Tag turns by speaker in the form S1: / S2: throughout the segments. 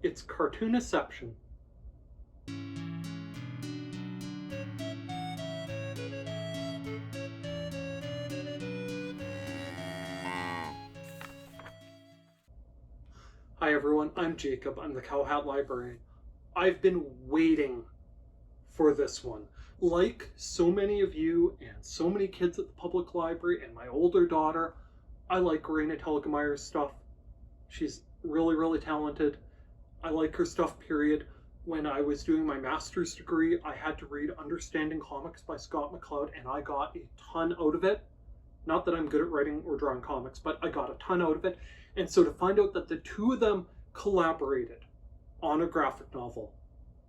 S1: It's Cartooniception. Hi everyone, I'm Jacob. I'm the CowHatLibrarian. I've been waiting for this one. Like so many of you and so many kids at the public library and my older daughter, I like Raina Telgemeier's stuff. She's really, really talented. I like her stuff, period. When I was doing my master's degree, I had to read Understanding Comics by Scott McCloud, and I got a ton out of it. Not that I'm good at writing or drawing comics, but I got a ton out of it. And so to find out that the two of them collaborated on a graphic novel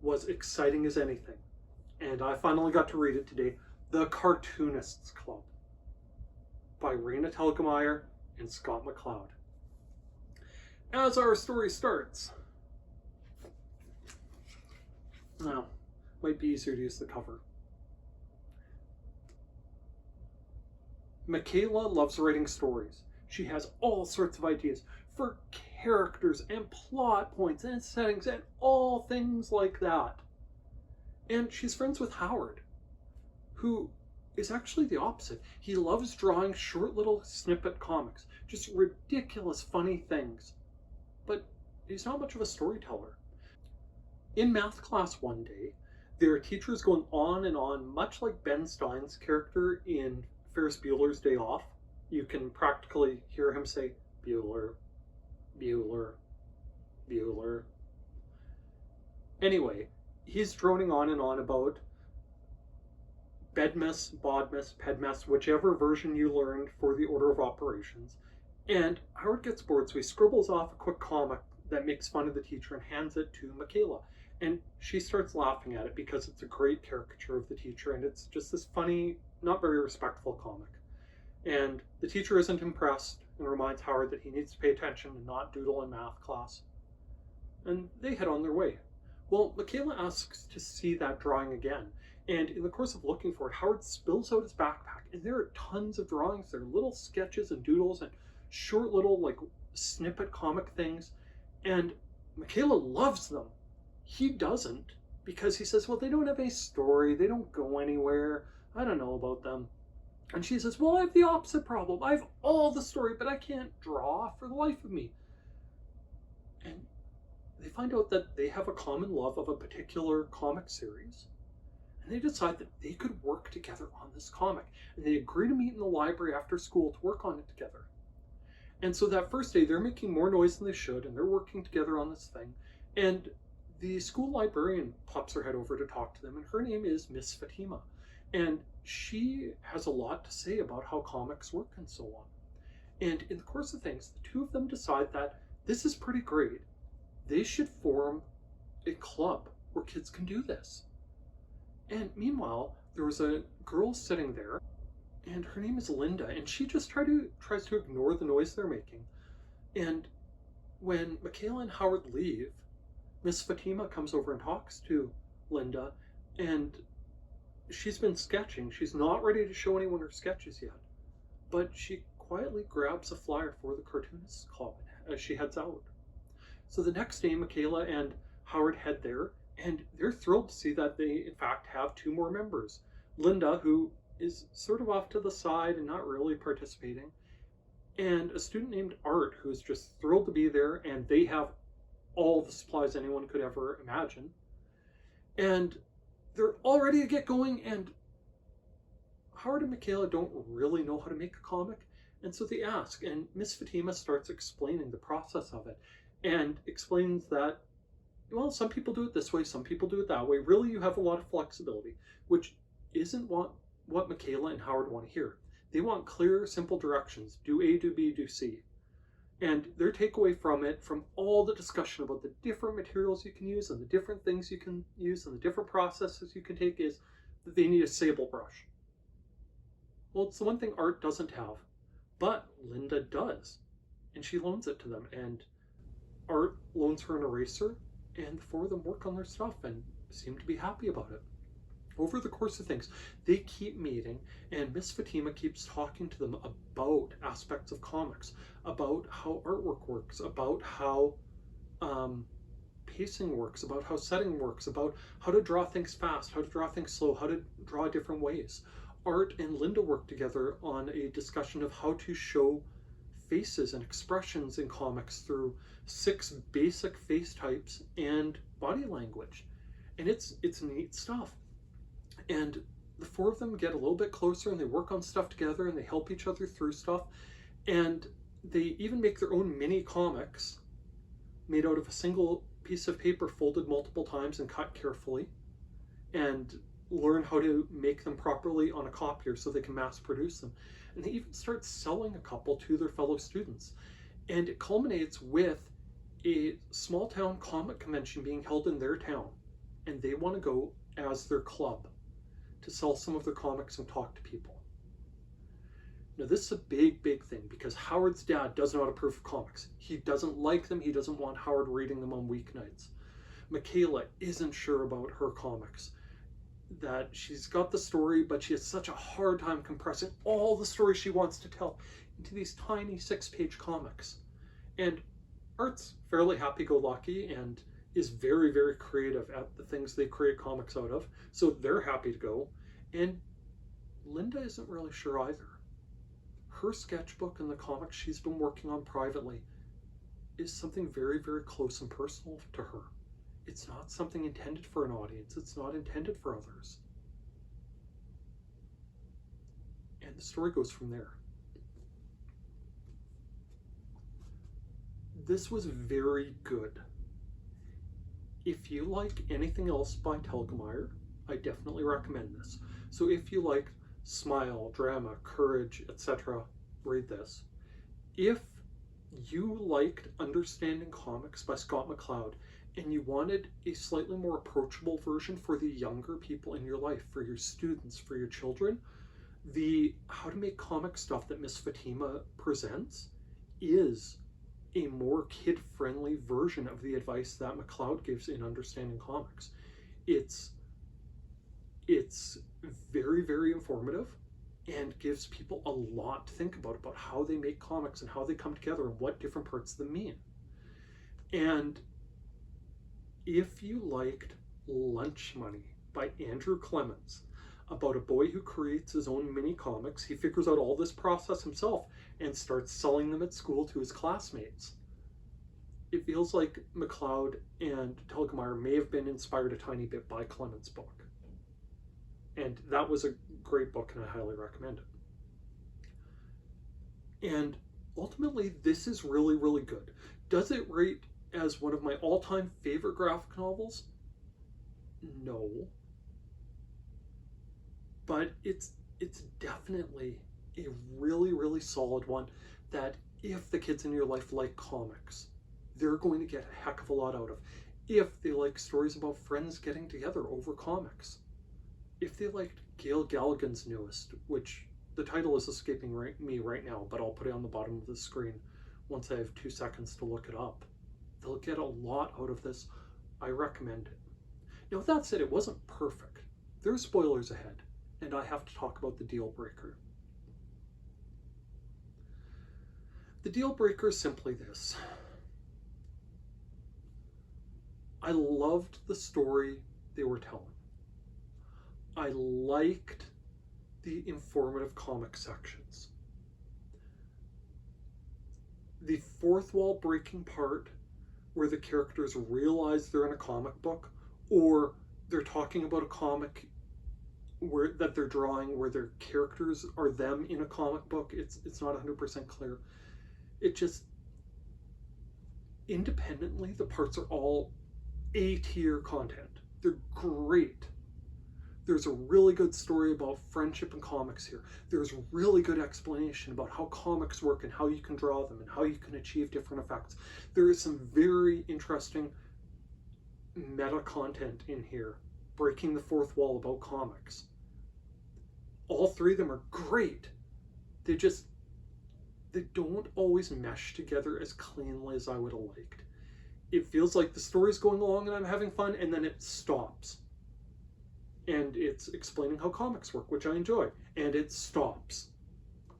S1: was exciting as anything. And I finally got to read it today, The Cartoonists Club by Raina Telgemeier and Scott McCloud. As our story starts, now, might be easier to use the cover. Michaela loves writing stories. She has all sorts of ideas for characters and plot points and settings and all things like that. And she's friends with Howard, who is actually the opposite. He loves drawing short little snippet comics, just ridiculous funny things. But he's not much of a storyteller. In math class one day, their teacher is going on and on, much like Ben Stein's character in Ferris Bueller's Day Off. You can practically hear him say, Bueller, Bueller, Bueller. Anyway, he's droning on and on about Bedmas, Bodmas, Pedmas, whichever version you learned for the order of operations. And Howard gets bored, so he scribbles off a quick comic that makes fun of the teacher and hands it to Michaela. And she starts laughing at it because it's a great caricature of the teacher, and it's just this funny, not very respectful comic. And the teacher isn't impressed and reminds Howard that he needs to pay attention and not doodle in math class. And they head on their way. Well, Michaela asks to see that drawing again. And in the course of looking for it, Howard spills out his backpack, and there are tons of drawings. There are little sketches and doodles and short little like snippet comic things. And Michaela loves them. He doesn't, because he says, well, they don't have any story. They don't go anywhere. I don't know about them. And she says, well, I have the opposite problem. I have all the story, but I can't draw for the life of me. And they find out that they have a common love of a particular comic series. And they decide that they could work together on this comic. And they agree to meet in the library after school to work on it together. And so that first day, they're making more noise than they should, and they're working together on this thing. And the school librarian pops her head over to talk to them, and her name is Miss Fatima. And she has a lot to say about how comics work and so on. And in the course of things, the two of them decide that this is pretty great. They should form a club where kids can do this. And meanwhile, there was a girl sitting there, and her name is Linda, and she just tries to ignore the noise they're making. And when Michaela and Howard leave, Miss Fatima comes over and talks to Linda, and she's been sketching. She's not ready to show anyone her sketches yet, but she quietly grabs a flyer for the Cartoonists Club as she heads out. So the next day, Michaela and Howard head there, and they're thrilled to see that they, in fact, have two more members. Linda, who is sort of off to the side and not really participating, and a student named Art, who is just thrilled to be there, and they have all the supplies anyone could ever imagine. And they're all ready to get going, and Howard and Michaela don't really know how to make a comic, and so they ask, and Miss Fatima starts explaining the process of it, and explains that, well, some people do it this way, some people do it that way. Really, you have a lot of flexibility, which isn't what Michaela and Howard want to hear. They want clear, simple directions. Do A, do B, do C. And their takeaway from it, from all the discussion about the different materials you can use and the different things you can use and the different processes you can take, is that they need a sable brush. Well, it's the one thing Art doesn't have, but Linda does. And she loans it to them, and Art loans her an eraser, and the four of them work on their stuff and seem to be happy about it. Over the course of things, they keep meeting, and Miss Fatima keeps talking to them about aspects of comics, about how artwork works, about how pacing works, about how setting works, about how to draw things fast, how to draw things slow, how to draw different ways. Art and Linda work together on a discussion of how to show faces and expressions in comics through 6 basic face types and body language. And it's neat stuff. And the 4 of them get a little bit closer and they work on stuff together and they help each other through stuff. And they even make their own mini comics made out of a single piece of paper folded multiple times and cut carefully, and learn how to make them properly on a copier so they can mass produce them. And they even start selling a couple to their fellow students. And it culminates with a small town comic convention being held in their town. And they want to go as their club to sell some of their comics and talk to people. Now this is a big, big thing because Howard's dad does not approve of comics. He doesn't like them. He doesn't want Howard reading them on weeknights. Michaela isn't sure about her comics. That she's got the story, but she has such a hard time compressing all the stories she wants to tell into these tiny 6-page comics. And Art's fairly happy-go-lucky and is very, very creative at the things they create comics out of, so they're happy to go. And Linda isn't really sure either. Her sketchbook and the comics she's been working on privately is something very, very close and personal to her. It's not something intended for an audience. It's not intended for others. And the story goes from there. This was very good. If you like anything else by Telgemeier, I definitely recommend this. So if you like smile, drama, courage, etc., read this. If you liked Understanding Comics by Scott McCloud, and you wanted a slightly more approachable version for the younger people in your life, for your students, for your children, the How to Make Comic Stuff that Miss Fatima presents is a more kid-friendly version of the advice that McCloud gives in Understanding Comics. It's very, very informative and gives people a lot to think about how they make comics and how they come together and what different parts of them mean. And if you liked Lunch Money by Andrew Clements, about a boy who creates his own mini comics, he figures out all this process himself and starts selling them at school to his classmates. It feels like McCloud and Telgemeier may have been inspired a tiny bit by Clements' book. And that was a great book and I highly recommend it. And ultimately, this is really, really good. Does it rate as one of my all-time favorite graphic novels? No. But it's definitely a really, really solid one that if the kids in your life like comics, they're going to get a heck of a lot out of. If they like stories about friends getting together over comics. If they liked Gail Galligan's newest, which the title is escaping me right now, but I'll put it on the bottom of the screen once I have 2 seconds to look it up. They'll get a lot out of this. I recommend it. Now, with that said, it wasn't perfect. There are spoilers ahead, and I have to talk about the deal breaker. The deal breaker is simply this. I loved the story they were telling. I liked the informative comic sections. The fourth wall breaking part where the characters realize they're in a comic book, or they're talking about a comic that they're drawing where their characters are them in a comic book. It's not 100% clear. It just, independently, the parts are all A-tier content. They're great. There's a really good story about friendship and comics here. There's really good explanation about how comics work and how you can draw them and how you can achieve different effects. There is some very interesting meta content in here, breaking the fourth wall about comics. All 3 of them are great. They don't always mesh together as cleanly as I would have liked. It feels like the story's going along and I'm having fun, and then it stops. And it's explaining how comics work, which I enjoy, and it stops.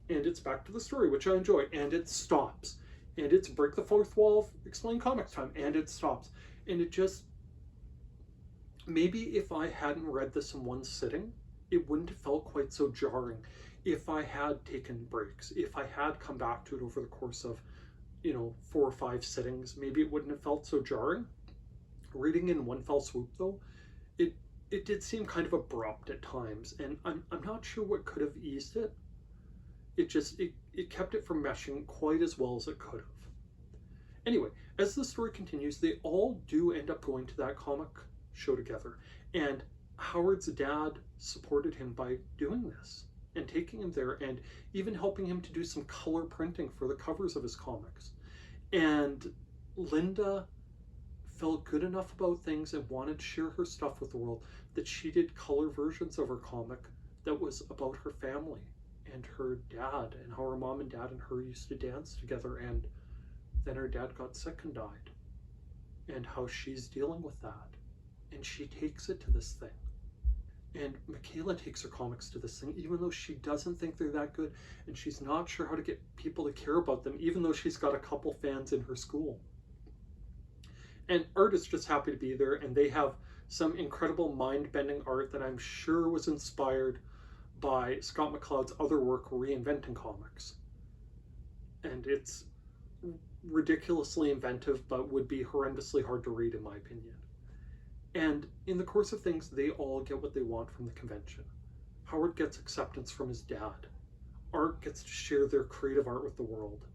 S1: And it's back to the story, which I enjoy, and it stops. and it's break the fourth wall, explain comics time, and it stops. And it just, maybe if I hadn't read this in one sitting, it wouldn't have felt quite so jarring. If I had taken breaks, if I had come back to it over the course of, 4 or 5 sittings, maybe it wouldn't have felt so jarring. Reading in one fell swoop, though, it did seem kind of abrupt at times, and I'm not sure what could have eased it. It kept it from meshing quite as well as it could have. Anyway, as the story continues, they all do end up going to that comic show together, and Howard's dad supported him by doing this and taking him there and even helping him to do some color printing for the covers of his comics. And Linda felt good enough about things and wanted to share her stuff with the world that she did color versions of her comic that was about her family and her dad, and how her mom and dad and her used to dance together, and then her dad got sick and died, and how she's dealing with that. And she takes it to this thing. And Michaela takes her comics to this thing, even though she doesn't think they're that good, and she's not sure how to get people to care about them, even though she's got a couple fans in her school. And art is just happy to be there, and they have some incredible mind-bending art that I'm sure was inspired by Scott McCloud's other work, Reinventing Comics. And it's ridiculously inventive, but would be horrendously hard to read, in my opinion. And in the course of things, they all get what they want from the convention. Howard gets acceptance from his dad. Art gets to share their creative art with the world.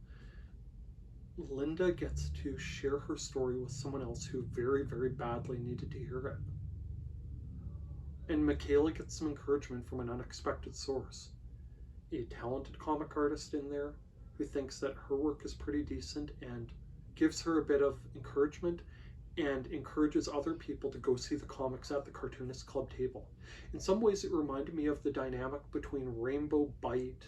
S1: Linda gets to share her story with someone else who very, very badly needed to hear it. And Michaela gets some encouragement from an unexpected source. A talented comic artist in there who thinks that her work is pretty decent and gives her a bit of encouragement and encourages other people to go see the comics at the Cartoonists Club table. In some ways, it reminded me of the dynamic between Rainbow Bite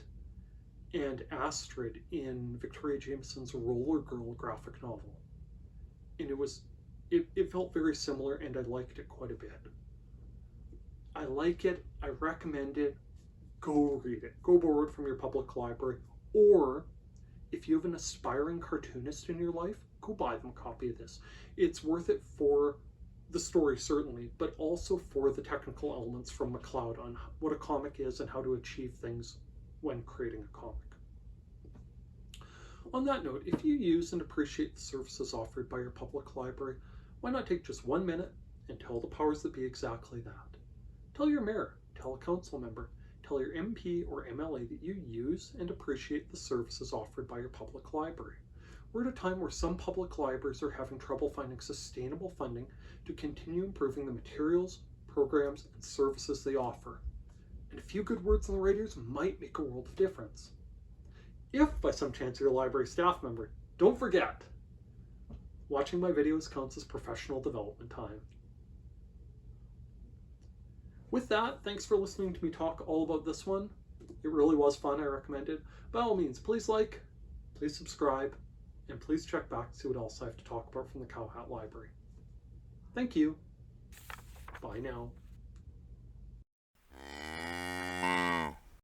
S1: and Astrid in Victoria Jameson's Roller Girl graphic novel. And it felt very similar, and I liked it quite a bit. I like it, I recommend it, go read it. Go borrow it from your public library, or if you have an aspiring cartoonist in your life, go buy them a copy of this. It's worth it for the story, certainly, but also for the technical elements from McCloud on what a comic is and how to achieve things when creating a comic. On that note, if you use and appreciate the services offered by your public library, why not take just 1 minute and tell the powers that be exactly that? Tell your mayor, tell a council member, tell your MP or MLA that you use and appreciate the services offered by your public library. We're at a time where some public libraries are having trouble finding sustainable funding to continue improving the materials, programs, and services they offer. And a few good words on the radios might make a world of difference. If by some chance you're a library staff member, don't forget, watching my videos counts as professional development time. With that, thanks for listening to me talk all about this one. It really was fun, I recommend it. By all means, please like, please subscribe, and please check back to see what else I have to talk about from the CowHat Library. Thank you. Bye now.